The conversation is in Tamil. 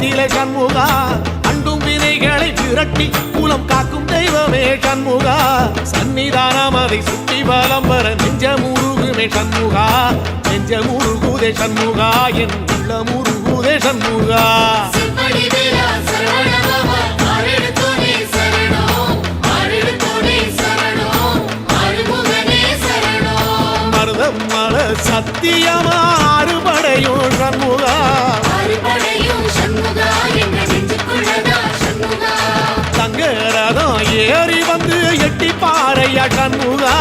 கோலத்திலே சண்முகா அண்டும் வினைகளை விரட்டி குலம் காக்கும் தெய்வமே சண்முகா சன்னிதானம் அதை சுற்றி பலம் வர நெஞ்சமுருகுமே சண்முகா நெஞ்சமுருகுதே சண்முகா என் உள்ள முருகுதே சண்முகா மருதமல சத்தியமா அறுபடையும் சண்முகா தங்க ரதம் ஏறி வந்து எட்டி பாறையா சண்முகா